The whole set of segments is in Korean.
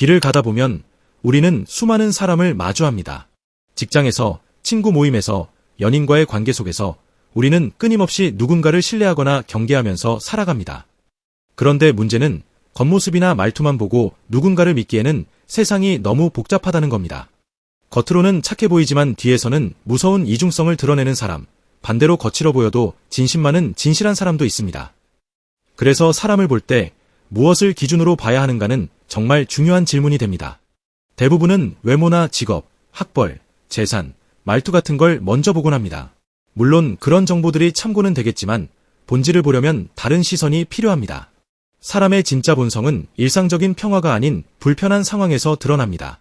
길을 가다 보면 우리는 수많은 사람을 마주합니다. 직장에서, 친구 모임에서, 연인과의 관계 속에서 우리는 끊임없이 누군가를 신뢰하거나 경계하면서 살아갑니다. 그런데 문제는 겉모습이나 말투만 보고 누군가를 믿기에는 세상이 너무 복잡하다는 겁니다. 겉으로는 착해 보이지만 뒤에서는 무서운 이중성을 드러내는 사람, 반대로 거칠어 보여도 진심만은 진실한 사람도 있습니다. 그래서 사람을 볼 때 무엇을 기준으로 봐야 하는가는 정말 중요한 질문이 됩니다. 대부분은 외모나 직업, 학벌, 재산, 말투 같은 걸 먼저 보곤 합니다. 물론 그런 정보들이 참고는 되겠지만 본질을 보려면 다른 시선이 필요합니다. 사람의 진짜 본성은 일상적인 평화가 아닌 불편한 상황에서 드러납니다.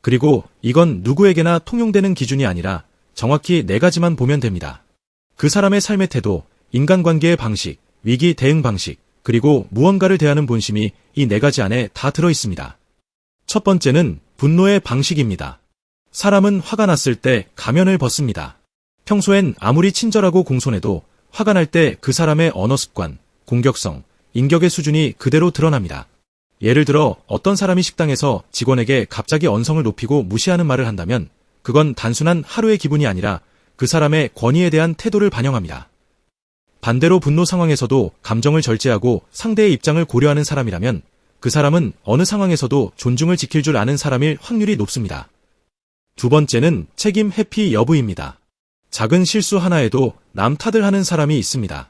그리고 이건 누구에게나 통용되는 기준이 아니라 정확히 4가지만 보면 됩니다. 그 사람의 삶의 태도, 인간관계의 방식, 위기 대응 방식, 그리고 무언가를 대하는 본심이 이 4가지 안에 다 들어있습니다. 첫 번째는 분노의 방식입니다. 사람은 화가 났을 때 가면을 벗습니다. 평소엔 아무리 친절하고 공손해도 화가 날 때 그 사람의 언어 습관, 공격성, 인격의 수준이 그대로 드러납니다. 예를 들어 어떤 사람이 식당에서 직원에게 갑자기 언성을 높이고 무시하는 말을 한다면 그건 단순한 하루의 기분이 아니라 그 사람의 권위에 대한 태도를 반영합니다. 반대로 분노 상황에서도 감정을 절제하고 상대의 입장을 고려하는 사람이라면 그 사람은 어느 상황에서도 존중을 지킬 줄 아는 사람일 확률이 높습니다. 두 번째는 책임 회피 여부입니다. 작은 실수 하나에도 남 탓을 하는 사람이 있습니다.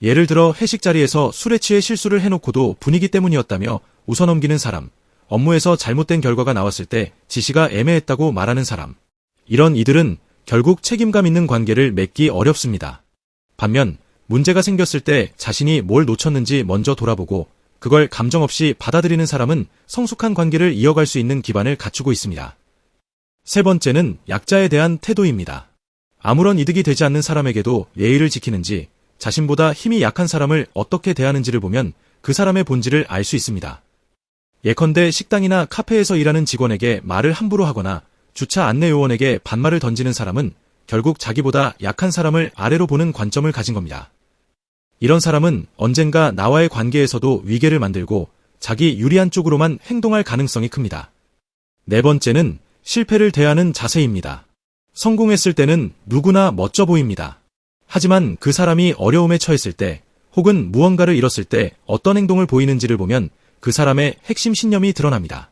예를 들어 회식 자리에서 술에 취해 실수를 해놓고도 분위기 때문이었다며 웃어넘기는 사람, 업무에서 잘못된 결과가 나왔을 때 지시가 애매했다고 말하는 사람. 이런 이들은 결국 책임감 있는 관계를 맺기 어렵습니다. 반면 문제가 생겼을 때 자신이 뭘 놓쳤는지 먼저 돌아보고 그걸 감정 없이 받아들이는 사람은 성숙한 관계를 이어갈 수 있는 기반을 갖추고 있습니다. 세 번째는 약자에 대한 태도입니다. 아무런 이득이 되지 않는 사람에게도 예의를 지키는지 자신보다 힘이 약한 사람을 어떻게 대하는지를 보면 그 사람의 본질을 알 수 있습니다. 예컨대 식당이나 카페에서 일하는 직원에게 말을 함부로 하거나 주차 안내 요원에게 반말을 던지는 사람은 결국 자기보다 약한 사람을 아래로 보는 관점을 가진 겁니다. 이런 사람은 언젠가 나와의 관계에서도 위계를 만들고 자기 유리한 쪽으로만 행동할 가능성이 큽니다. 네 번째는 실패를 대하는 자세입니다. 성공했을 때는 누구나 멋져 보입니다. 하지만 그 사람이 어려움에 처했을 때 혹은 무언가를 잃었을 때 어떤 행동을 보이는지를 보면 그 사람의 핵심 신념이 드러납니다.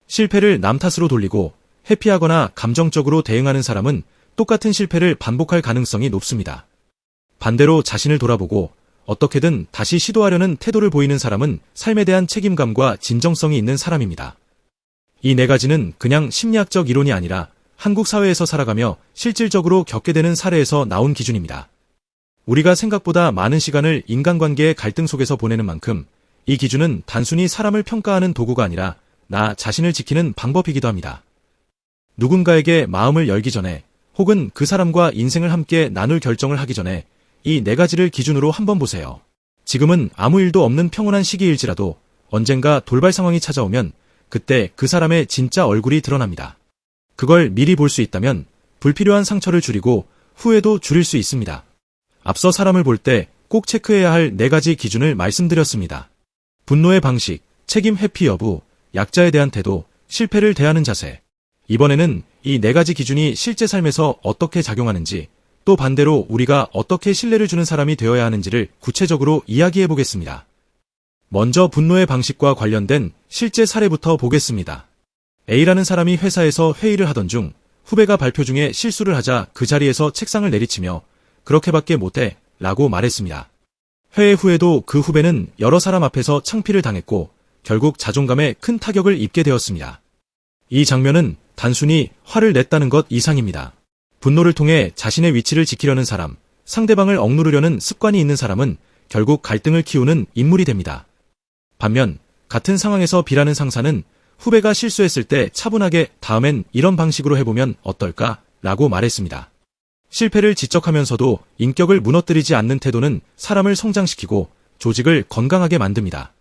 실패를 남 탓으로 돌리고 회피하거나 감정적으로 대응하는 사람은 똑같은 실패를 반복할 가능성이 높습니다. 반대로 자신을 돌아보고 어떻게든 다시 시도하려는 태도를 보이는 사람은 삶에 대한 책임감과 진정성이 있는 사람입니다. 이 4가지는 그냥 심리학적 이론이 아니라 한국 사회에서 살아가며 실질적으로 겪게 되는 사례에서 나온 기준입니다. 우리가 생각보다 많은 시간을 인간관계의 갈등 속에서 보내는 만큼 이 기준은 단순히 사람을 평가하는 도구가 아니라 나 자신을 지키는 방법이기도 합니다. 누군가에게 마음을 열기 전에 혹은 그 사람과 인생을 함께 나눌 결정을 하기 전에 이 4가지를 기준으로 한번 보세요. 지금은 아무 일도 없는 평온한 시기일지라도 언젠가 돌발 상황이 찾아오면 그때 그 사람의 진짜 얼굴이 드러납니다. 그걸 미리 볼 수 있다면 불필요한 상처를 줄이고 후회도 줄일 수 있습니다. 앞서 사람을 볼 때 꼭 체크해야 할 4가지 기준을 말씀드렸습니다. 분노의 방식, 책임 회피 여부, 약자에 대한 태도, 실패를 대하는 자세. 이번에는 이 4가지 기준이 실제 삶에서 어떻게 작용하는지, 또 반대로 우리가 어떻게 신뢰를 주는 사람이 되어야 하는지를 구체적으로 이야기해 보겠습니다. 먼저 분노의 방식과 관련된 실제 사례부터 보겠습니다. A라는 사람이 회사에서 회의를 하던 중 후배가 발표 중에 실수를 하자 그 자리에서 책상을 내리치며 그렇게밖에 못해 라고 말했습니다. 회의 후에도 그 후배는 여러 사람 앞에서 창피를 당했고 결국 자존감에 큰 타격을 입게 되었습니다. 이 장면은 단순히 화를 냈다는 것 이상입니다. 분노를 통해 자신의 위치를 지키려는 사람, 상대방을 억누르려는 습관이 있는 사람은 결국 갈등을 키우는 인물이 됩니다. 반면 같은 상황에서 B라는 상사는 후배가 실수했을 때 차분하게 다음엔 이런 방식으로 해보면 어떨까? 라고 말했습니다. 실패를 지적하면서도 인격을 무너뜨리지 않는 태도는 사람을 성장시키고 조직을 건강하게 만듭니다.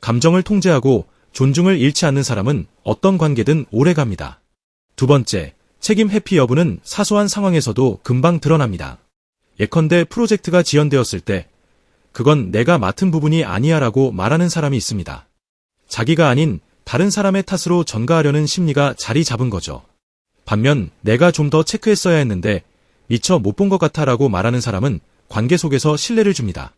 감정을 통제하고 존중을 잃지 않는 사람은 어떤 관계든 오래갑니다. 두 번째, 책임 회피 여부는 사소한 상황에서도 금방 드러납니다. 예컨대 프로젝트가 지연되었을 때 그건 내가 맡은 부분이 아니야 라고 말하는 사람이 있습니다. 자기가 아닌 다른 사람의 탓으로 전가하려는 심리가 자리 잡은 거죠. 반면 내가 좀 더 체크했어야 했는데 미처 못 본 것 같아 라고 말하는 사람은 관계 속에서 신뢰를 줍니다.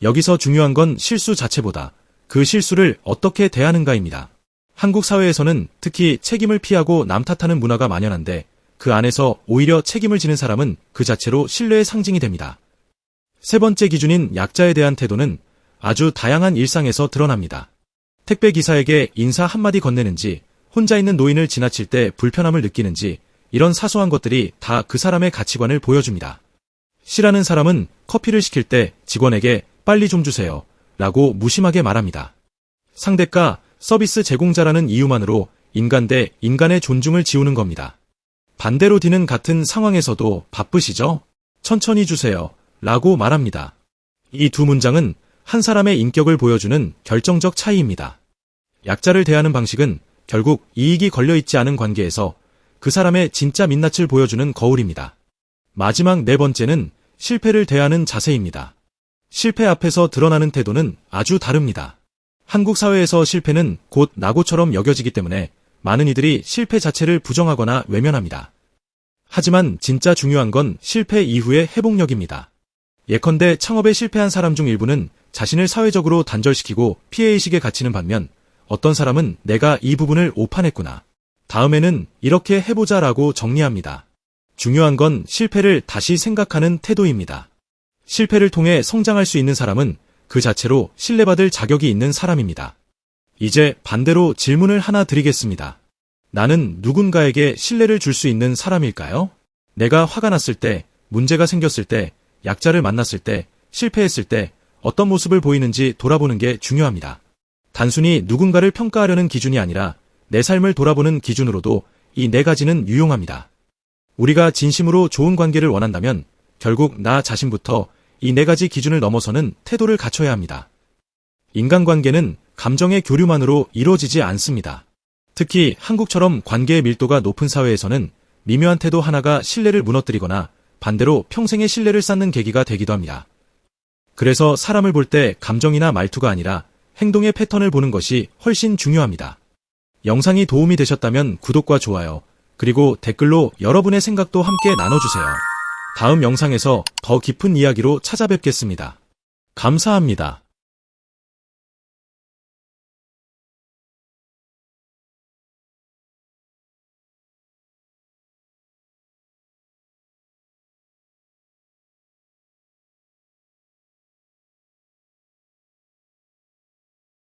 여기서 중요한 건 실수 자체보다 그 실수를 어떻게 대하는가입니다. 한국 사회에서는 특히 책임을 피하고 남 탓하는 문화가 만연한데 그 안에서 오히려 책임을 지는 사람은 그 자체로 신뢰의 상징이 됩니다. 세 번째 기준인 약자에 대한 태도는 아주 다양한 일상에서 드러납니다. 택배 기사에게 인사 한마디 건네는지, 혼자 있는 노인을 지나칠 때 불편함을 느끼는지, 이런 사소한 것들이 다 그 사람의 가치관을 보여줍니다. C라는 사람은 커피를 시킬 때 직원에게 빨리 좀 주세요 라고 무심하게 말합니다. 상대가 서비스 제공자라는 이유만으로 인간 대 인간의 존중을 지우는 겁니다. 반대로 D는 같은 상황에서도 바쁘시죠? 천천히 주세요 라고 말합니다. 이 두 문장은 한 사람의 인격을 보여주는 결정적 차이입니다. 약자를 대하는 방식은 결국 이익이 걸려있지 않은 관계에서 그 사람의 진짜 민낯을 보여주는 거울입니다. 마지막 네 번째는 실패를 대하는 자세입니다. 실패 앞에서 드러나는 태도는 아주 다릅니다. 한국 사회에서 실패는 곧 낙오처럼 여겨지기 때문에 많은 이들이 실패 자체를 부정하거나 외면합니다. 하지만 진짜 중요한 건 실패 이후의 회복력입니다. 예컨대 창업에 실패한 사람 중 일부는 자신을 사회적으로 단절시키고 피해의식에 갇히는 반면 어떤 사람은 내가 이 부분을 오판했구나. 다음에는 이렇게 해보자 라고 정리합니다. 중요한 건 실패를 다시 생각하는 태도입니다. 실패를 통해 성장할 수 있는 사람은 그 자체로 신뢰받을 자격이 있는 사람입니다. 이제 반대로 질문을 하나 드리겠습니다. 나는 누군가에게 신뢰를 줄 수 있는 사람일까요? 내가 화가 났을 때, 문제가 생겼을 때, 약자를 만났을 때, 실패했을 때 어떤 모습을 보이는지 돌아보는 게 중요합니다. 단순히 누군가를 평가하려는 기준이 아니라 내 삶을 돌아보는 기준으로도 이 네 가지는 유용합니다. 우리가 진심으로 좋은 관계를 원한다면 결국 나 자신부터 이 네 가지 기준을 넘어서는 태도를 갖춰야 합니다. 인간관계는 감정의 교류만으로 이루어지지 않습니다. 특히 한국처럼 관계의 밀도가 높은 사회에서는 미묘한 태도 하나가 신뢰를 무너뜨리거나 반대로 평생의 신뢰를 쌓는 계기가 되기도 합니다. 그래서 사람을 볼 때 감정이나 말투가 아니라 행동의 패턴을 보는 것이 훨씬 중요합니다. 영상이 도움이 되셨다면 구독과 좋아요, 그리고 댓글로 여러분의 생각도 함께 나눠주세요. 다음 영상에서 더 깊은 이야기로 찾아뵙겠습니다. 감사합니다.